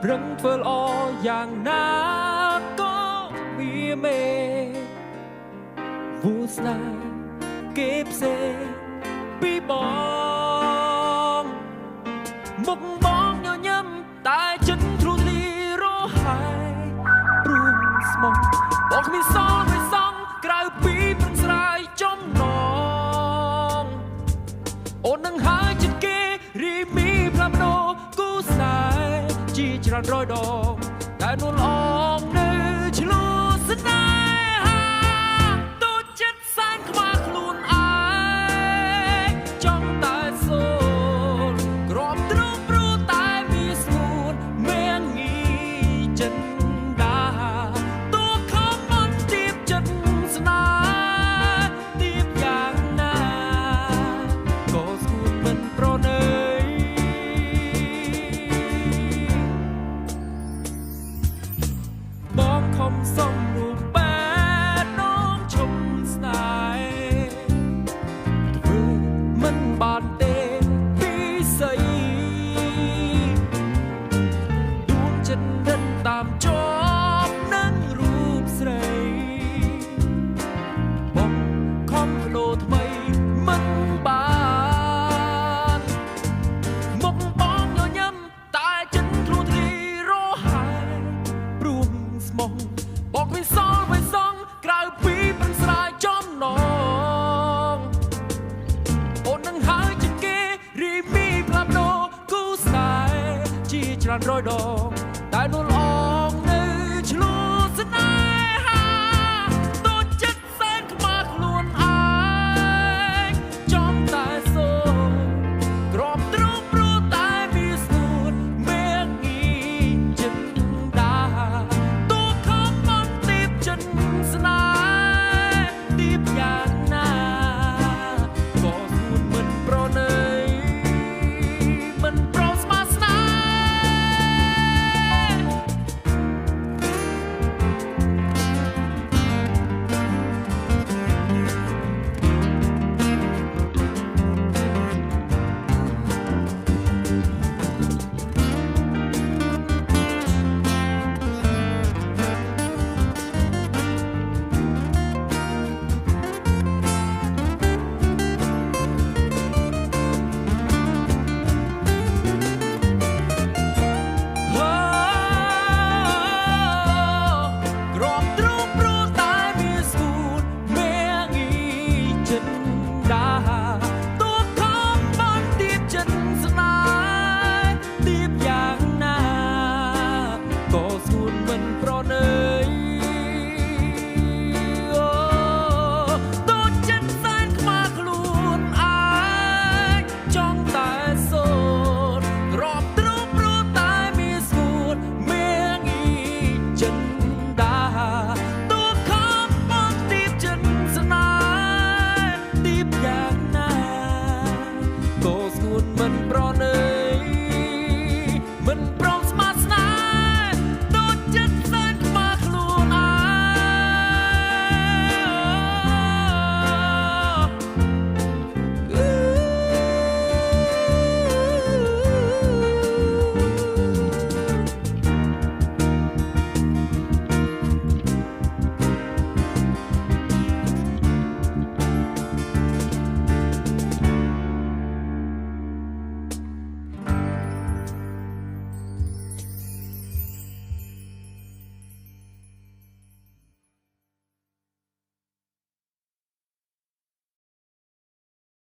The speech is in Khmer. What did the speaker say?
រឹងធ្វើល្អយ៉ាងណាក៏វាមេវូស្នាគេផ្សេងពីបងមុខបងញញឹមតែចិត្តទ្រូលីរហើយព្រួងស្មោះបងគ្មានសល់មិនសងក្រៅពីព្រឹងស្រាយចំណងអូននឹងហើយចិត្តគេរីមីផ្លាំដោគូស្នេហ៍ជាច្រើនរយដងតែនួនអងនៅឆ្លូស្នេហាទូចិត្តសែនខ្វះខ្លួនឯងចង់តែសូនក្របទ្រូងព្រួតែមានស្ងួនមានងីចិនដាទូខំអត់ទៀបចិត្តស្នេហ៍ទៀបយ៉ាងណាក៏ស្ងួនមិនប្រណីបងខំសំរូបបែបน้องឈុំស្នេហ៍ធ្វើមិនបានទេពីស្អីដួងចិត្តរិនតាមជាប់នឹងរូបស្រីបងខំបដូរថ្មីមិនបានមុខបងញញឹមតែចិត្តធ្លុះធ្លាយរហើយព្រួងស្មោះបងមិនសល់មិនសងក្រៅពីព្រឹងស្រាយចំណងអូននឹងហើយជាងគេរីមីផ្លាប់ដោគូស្នេហ៍ជាច្រើនរយដង